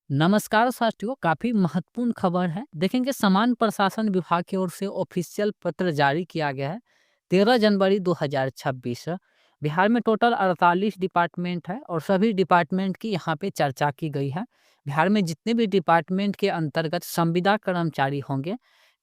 नमस्कार साथियों, काफी महत्वपूर्ण खबर है। देखेंगे समान प्रशासन विभाग की ओर से ऑफिशियल पत्र जारी किया गया है 13 जनवरी 2026। बिहार में टोटल 48 डिपार्टमेंट है और सभी डिपार्टमेंट की यहाँ पे चर्चा की गई है। बिहार में जितने भी डिपार्टमेंट के अंतर्गत संविदा कर्मचारी होंगे,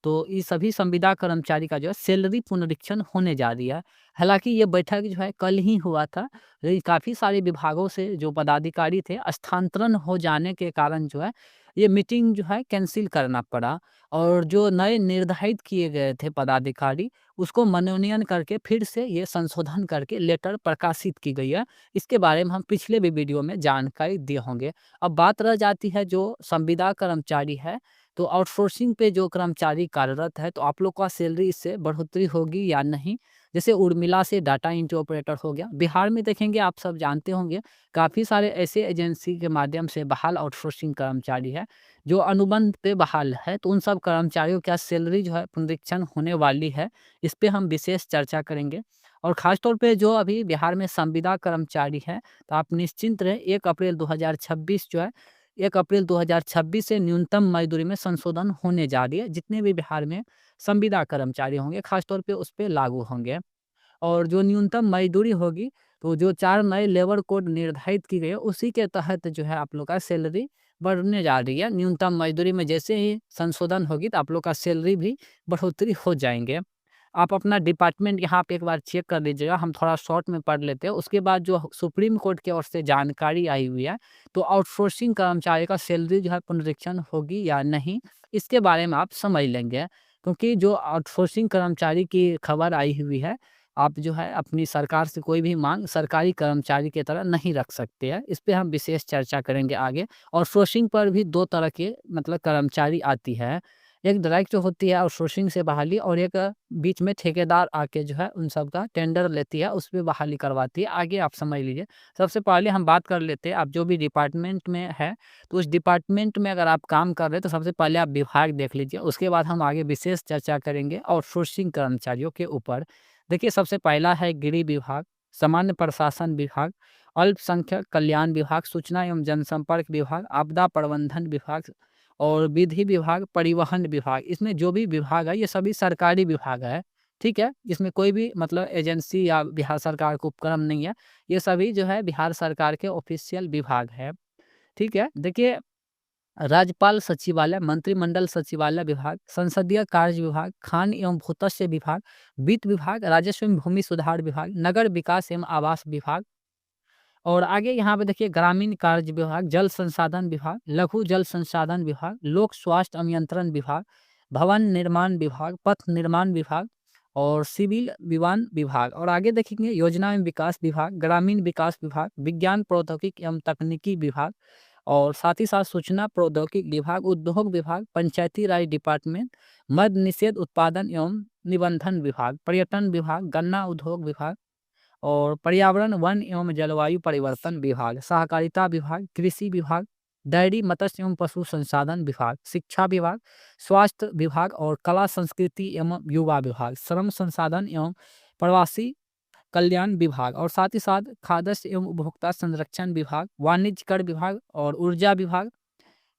तो ये सभी संविदा कर्मचारी का जो है सैलरी पुनरीक्षण होने जा रही है। हालांकि ये बैठक जो है कल ही हुआ था, लेकिन काफ़ी सारे विभागों से जो पदाधिकारी थे स्थानांतरण हो जाने के कारण जो है ये मीटिंग जो है कैंसिल करना पड़ा। और जो नए निर्धारित किए गए थे पदाधिकारी, उसको मनोनयन करके फिर से ये संशोधन करके लेटर प्रकाशित की गई है। इसके बारे में हम पिछले भी वीडियो में जानकारी दिए होंगे। अब बात रह जाती है जो संविदा कर्मचारी है, तो आउटसोर्सिंग पे जो कर्मचारी कार्यरत है, तो आप लोग का सैलरी इससे बढ़ोतरी होगी या नहीं। जैसे उर्मिला से डाटा एंट्री ऑपरेटर हो गया। बिहार में देखेंगे, आप सब जानते होंगे, काफ़ी सारे ऐसे एजेंसी के माध्यम से बहाल आउटसोर्सिंग कर्मचारी है, जो अनुबंध पे बहाल है। तो उन सब कर्मचारियों का सैलरी जो है पुनरीक्षण होने वाली है। इस पे हम विशेष चर्चा करेंगे। और ख़ास तौर पे जो अभी बिहार में संविदा कर्मचारी हैं, तो आप निश्चिंत रहें, 1 अप्रैल 2026 जो है, 1 अप्रैल 2026 से न्यूनतम मज़दूरी में संशोधन होने जा रही है। जितने भी बिहार में संविदा कर्मचारी होंगे, ख़ास तौर पे उस पे लागू होंगे। और जो न्यूनतम मज़दूरी होगी, तो जो 4 नए लेबर कोड निर्धारित की गई है, उसी के तहत जो है आप लोग का सैलरी बढ़ने जा रही है। न्यूनतम मज़दूरी में जैसे ही संशोधन होगी, तो आप लोग का सैलरी भी बढ़ोतरी हो जाएँगे। आप अपना डिपार्टमेंट यहाँ पे एक बार चेक कर लीजिएगा, हम थोड़ा शॉर्ट में पढ़ लेते हैं। उसके बाद जो सुप्रीम कोर्ट की ओर से जानकारी आई हुई है, तो आउटसोर्सिंग कर्मचारी का सैलरी जो है पुनरीक्षण होगी या नहीं, इसके बारे में आप समझ लेंगे। क्योंकि जो आउटसोर्सिंग कर्मचारी की खबर आई हुई है, आप जो है अपनी सरकार से कोई भी माँग सरकारी कर्मचारी की तरह नहीं रख सकते हैं। इस पे हम विशेष चर्चा करेंगे आगे। और सोर्सिंग पर भी 2 तरह के मतलब कर्मचारी आती है। एक डायरेक्ट जो होती है आउटसोर्सिंग से बहाली, और एक बीच में ठेकेदार आके जो है उन सब का टेंडर लेती है, उस पे बहाली करवाती है। आगे आप समझ लीजिए। सबसे पहले हम बात कर लेते हैं, आप जो भी डिपार्टमेंट में है, तो उस डिपार्टमेंट में अगर आप काम कर रहे हैं, तो सबसे पहले आप विभाग देख लीजिए। उसके बाद हम आगे विशेष चर्चा करेंगे आउटसोर्सिंग कर्मचारियों के ऊपर। देखिए, सबसे पहला है गृह विभाग, सामान्य प्रशासन विभाग, अल्पसंख्यक कल्याण विभाग, सूचना एवं जनसंपर्क विभाग, आपदा प्रबंधन विभाग और विधि विभाग, परिवहन विभाग। इसमें जो भी विभाग है, ये सभी सरकारी विभाग है। ठीक है? इसमें कोई भी मतलब एजेंसी या बिहार सरकार का उपक्रम नहीं है। ये सभी जो है बिहार सरकार के ऑफिशियल विभाग है। ठीक है? देखिए, राज्यपाल सचिवालय, मंत्रिमंडल सचिवालय विभाग, संसदीय कार्य विभाग, खान एवं भूतत्व विभाग, वित्त विभाग, राजस्व एवं भूमि सुधार विभाग, नगर विकास एवं आवास विभाग। और आगे यहाँ पे देखिए, ग्रामीण कार्य विभाग, जल संसाधन विभाग, लघु जल संसाधन विभाग, लोक स्वास्थ्य अभियंत्रण विभाग, भवन निर्माण विभाग, पथ निर्माण विभाग और सिविल विमान विभाग। और आगे देखेंगे योजना एवं विकास विभाग, ग्रामीण विकास विभाग, विज्ञान प्रौद्योगिकी एवं तकनीकी विभाग और साथ ही साथ सूचना प्रौद्योगिकी विभाग, उद्योग विभाग, पंचायती राज डिपार्टमेंट, मद्य निषेध उत्पादन एवं निबंधन विभाग, पर्यटन विभाग, गन्ना उद्योग विभाग और पर्यावरण वन एवं जलवायु परिवर्तन विभाग, सहकारिता विभाग, कृषि विभाग, डेयरी मत्स्य एवं पशु संसाधन विभाग, शिक्षा विभाग, स्वास्थ्य विभाग और कला संस्कृति एवं युवा विभाग, श्रम संसाधन एवं प्रवासी कल्याण विभाग और साथ ही साथ खाद्य एवं उपभोक्ता संरक्षण विभाग, वाणिज्य कर विभाग और ऊर्जा विभाग,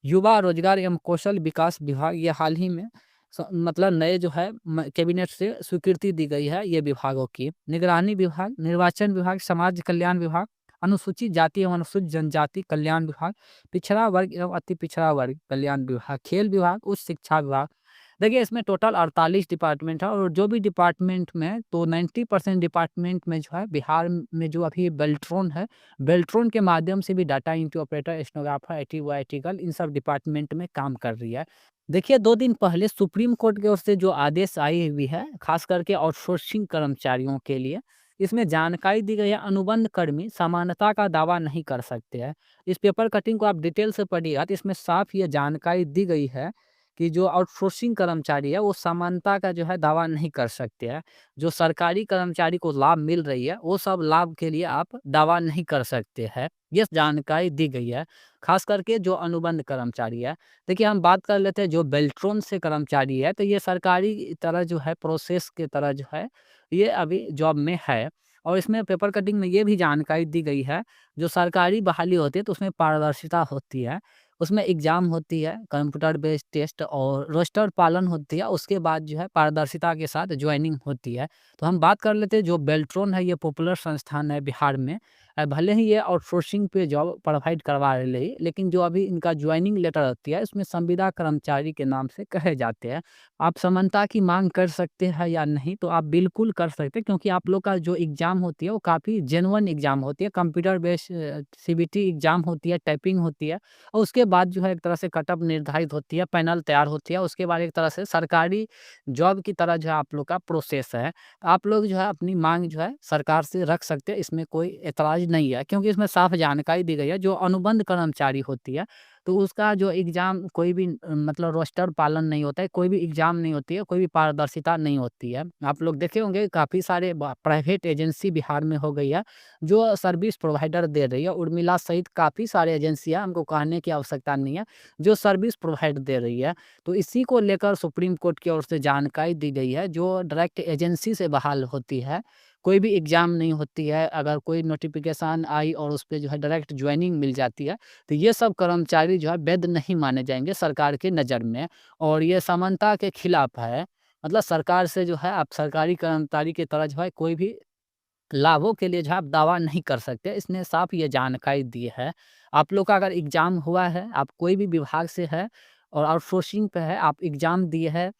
युवा रोजगार एवं कौशल विकास विभाग। ये हाल ही में मतलब नए जो है कैबिनेट से स्वीकृति दी गई है ये विभागों की। निगरानी विभाग, निर्वाचन विभाग, समाज कल्याण विभाग, अनुसूचित जाति एवं अनुसूचित जनजाति कल्याण विभाग, पिछड़ा वर्ग एवं अति पिछड़ा वर्ग कल्याण विभाग, खेल विभाग, उच्च शिक्षा विभाग। देखिए, इसमें टोटल 48 डिपार्टमेंट है। और जो भी डिपार्टमेंट में, तो 90% डिपार्टमेंट में जो है बिहार में जो अभी बेल्ट्रॉन है, बेल्ट्रॉन के माध्यम से भी data entry operator, stenographer, IT व आईटी गर्ल, इन सब डिपार्टमेंट में काम कर रही है। देखिए, 2 दिन पहले सुप्रीम कोर्ट की ओर से जो आदेश आई हुई है, खास करके आउटसोर्सिंग कर्मचारियों के लिए, इसमें जानकारी दी गई है अनुबंध कर्मी समानता का दावा नहीं कर सकते हैं। इस पेपर कटिंग को आप डिटेल से पढ़िएगा, तो इसमें साफ ये जानकारी दी गई है कि जो आउटसोर्सिंग कर्मचारी है, वो समानता का जो है दावा नहीं कर सकते हैं। जो सरकारी कर्मचारी को लाभ मिल रही है, वो सब लाभ के लिए आप दावा नहीं कर सकते हैं। ये जानकारी दी गई है, खास करके जो अनुबंध कर्मचारी है। देखिए, हम बात कर लेते हैं जो बेल्ट्रॉन से कर्मचारी है, तो ये सरकारी तरह जो है प्रोसेस के तरह जो है, ये अभी जॉब में है। और इसमें पेपर कटिंग में ये भी जानकारी दी गई है, जो सरकारी बहाली होती है, तो उसमें पारदर्शिता होती है। उसमें एग्ज़ाम होती है, कंप्यूटर बेस्ड टेस्ट और रोस्टर पालन होती है, उसके बाद जो है पारदर्शिता के साथ जॉइनिंग होती है। तो हम बात कर लेते हैं, जो बेल्ट्रॉन है ये पॉपुलर संस्थान है बिहार में। भले ही ये आउटसोर्सिंग पे जॉब प्रोवाइड करवा रही है, लेकिन जो अभी इनका जॉइनिंग लेटर होती है, इसमें संविदा कर्मचारी के नाम से कहे जाते हैं। आप समानता की माँग कर सकते हैं या नहीं? तो आप बिल्कुल कर सकते हैं, क्योंकि आप लोग का जो एग्ज़ाम होती है वो काफ़ी जेन्युइन एग्ज़ाम होती है। कंप्यूटर बेस्ड सीबीटी एग्ज़ाम होती है, टाइपिंग होती है और उसके बाद जो है एक तरह से कट ऑफ निर्धारित होती है, पैनल तैयार होती है। उसके बाद एक तरह से सरकारी जॉब की तरह जो है आप लोग का प्रोसेस है। आप लोग जो है अपनी माँग जो है सरकार से रख सकते हैं, इसमें कोई ऐतराज़ नहीं है, क्योंकि इसमें साफ जानकारी दी गई है। जो अनुबंध कर्मचारी होती है, तो उसका जो एग्ज़ाम कोई भी मतलब रोस्टर पालन नहीं होता है, कोई भी एग्ज़ाम नहीं होती है, कोई भी पारदर्शिता नहीं होती है। आप लोग देखे होंगे काफ़ी सारे प्राइवेट एजेंसी बिहार में हो गई है, जो सर्विस प्रोवाइडर दे रही है। उर्मिला सहित काफ़ी सारे एजेंसियाँ, हमको कहने की आवश्यकता नहीं है, जो सर्विस प्रोवाइड दे रही है। तो इसी को लेकर सुप्रीम कोर्ट की ओर से जानकारी दी गई है, जो डायरेक्ट एजेंसी से बहाल होती है, कोई भी एग्ज़ाम नहीं होती है। अगर कोई नोटिफ़िकेशन आई और उस पे जो है डायरेक्ट जॉइनिंग मिल जाती है, तो ये सब कर्मचारी जो है वैध नहीं माने जाएँगे सरकार की नज़र में, और ये समानता के खिलाफ है। मतलब सरकार से जो है आप सरकारी कर्मचारी की तरह जो है कोई भी लाभों के लिए जो है आप दावा नहीं कर सकते। इसने साफ ये जानकारी दी है। आप लोग का अगर एग्ज़ाम हुआ है, आप कोई भी विभाग से है और आउटसोर्सिंग पे है, आप एग्ज़ाम दिए हैं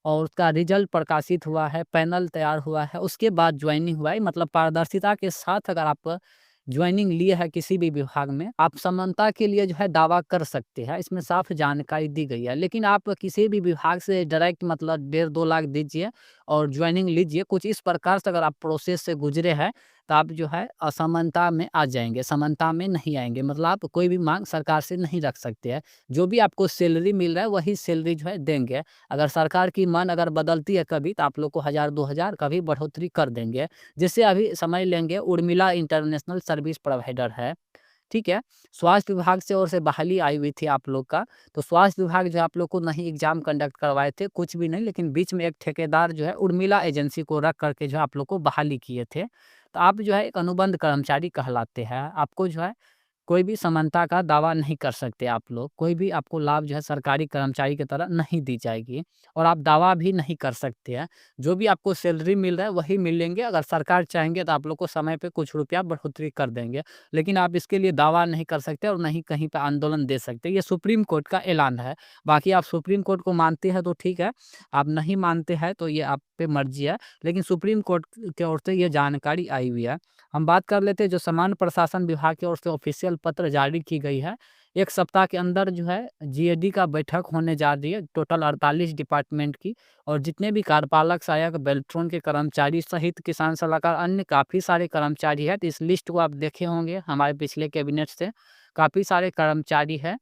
और उसका रिज़ल्ट प्रकाशित हुआ है, पैनल तैयार हुआ है, उसके बाद जॉइनिंग हुआ है, मतलब पारदर्शिता के साथ अगर आप जॉइनिंग लिए है किसी भी विभाग में, आप समानता के लिए जो है दावा कर सकते हैं। इसमें साफ जानकारी दी गई है। लेकिन आप किसी भी विभाग से डायरेक्ट मतलब 1.5-2 लाख दीजिए और जॉइनिंग लीजिए, कुछ इस प्रकार से अगर आप प्रोसेस से गुज़रे हैं, तो आप जो है असमानता में आ जाएँगे, समानता में नहीं आएँगे। मतलब आप कोई भी माँग सरकार से नहीं रख सकते हैं। जो भी आपको सैलरी मिल रहा है, वही सैलरी जो है देंगे। अगर सरकार की मन अगर बदलती है कभी, तो आप लोग को 1000-2000 का भी बढ़ोतरी कर देंगे। जैसे अभी समझ लेंगे, उर्मिला इंटरनेशनल सर्विस प्रोवाइडर है, ठीक है? स्वास्थ्य विभाग से ओर से बहाली आई हुई थी आप लोग का, तो स्वास्थ्य विभाग जो है आप लोग को नहीं एग्ज़ाम कंडक्ट करवाए थे, कुछ भी नहीं, लेकिन बीच में एक ठेकेदार जो है उर्मिला एजेंसी को रख कर के जो है आप लोग को बहाली किए थे। तो आप जो है एक अनुबंध कर्मचारी कहलाते हैं। आपको जो है कोई भी समानता का दावा नहीं कर सकते आप लोग। कोई भी आपको लाभ जो है सरकारी कर्मचारी की तरह नहीं दी जाएगी, और आप दावा भी नहीं कर सकते हैं। जो भी आपको सैलरी मिल रहा है वही मिलेंगे। अगर सरकार चाहेंगे तो आप लोग को समय पे कुछ रुपया बढ़ोतरी कर देंगे। लेकिन आप इसके लिए दावा नहीं कर सकते और नहीं कहीं पे आंदोलन दे सकते। ये सुप्रीम कोर्ट का ऐलान है। बाकी आप सुप्रीम कोर्ट को मानते हैं तो ठीक है, आप नहीं मानते हैं तो ये आप पे मर्ज़ी है। लेकिन सुप्रीम कोर्ट की ओर से ये जानकारी आई हुई है। हम बात कर लेते हैं, जो सामान्य प्रशासन विभाग की ओर से ऑफिशियल पत्र जारी की गई है। 1 सप्ताह के अंदर जो है जीएडी का बैठक होने जा रही है, टोटल 48 डिपार्टमेंट की, और जितने भी कार्यपालक सहायक बेल्ट्रॉन के कर्मचारी सहित किसान सलाहकार अन्य काफ़ी सारे कर्मचारी हैं। तो इस लिस्ट को आप देखे होंगे हमारे पिछले कैबिनेट से, काफ़ी सारे कर्मचारी हैं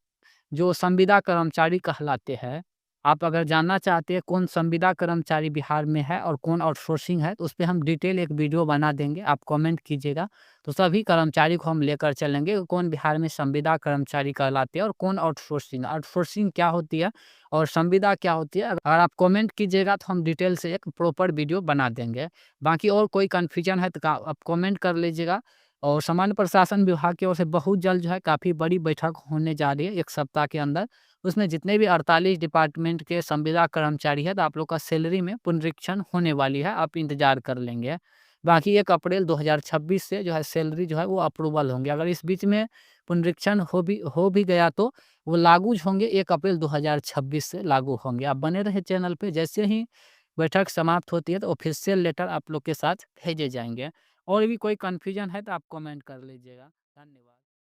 जो संविदा कर्मचारी कहलाते हैं। आप अगर जानना चाहते हैं कौन संविदा कर्मचारी बिहार में है और कौन आउटसोर्सिंग है, तो उस पे हम डिटेल एक वीडियो बना देंगे, आप कमेंट कीजिएगा। तो सभी कर्मचारी को हम लेकर चलेंगे, कौन बिहार में संविदा कर्मचारी कहलाते हैं और कौन आउटसोर्सिंग। आउटसोर्सिंग क्या होती है और संविदा क्या होती है, अगर आप कमेंट कीजिएगा तो हम डिटेल से एक प्रॉपर वीडियो बना देंगे। बाकी और कोई कन्फ्यूजन है तो आप कमेंट कर लीजिएगा। और सामान्य प्रशासन विभाग की ओर से बहुत जल्द जो है काफ़ी बड़ी बैठक होने जा रही है 1 सप्ताह के अंदर। उसमें जितने भी 48 डिपार्टमेंट के संविदा कर्मचारी हैं, तो आप लोग का सैलरी में पुनरीक्षण होने वाली है, आप इंतज़ार कर लेंगे। बाकी 1 अप्रैल 2026 से जो है सैलरी जो है वो अप्रूवल होंगे। अगर इस बीच में पुनरीक्षण हो भी गया तो वो लागू होंगे, 1 अप्रैल 2026 से लागू होंगे। आप बने रहे चैनल पे, जैसे ही बैठक समाप्त होती है तो ऑफिशियल लेटर आप लोग के साथ भेजे जाएँगे। और भी कोई कन्फ्यूजन है तो आप कमेंट कर लीजिएगा। धन्यवाद।